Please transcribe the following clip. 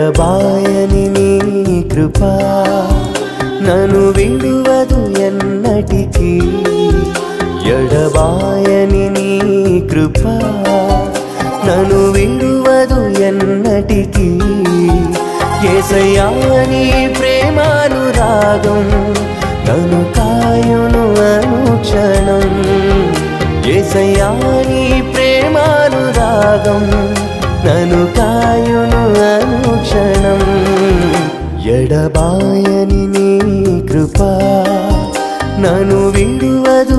ఎడబాయని నీ కృపా నన్ను విడువదు ఎన్నటికీ ఎడబాయని నీ కృపా నన్ను విడువదు ఎన్నటికీ యేసయ్యా నీ ప్రేమానురాగం నన్ను కాయును అనుక్షణం యేసయ్యా నీ ప్రేమానురాగం నన్ను కాయును అనుక్షణం ఎడబాయని నీ కృపా నన్ను విడువదు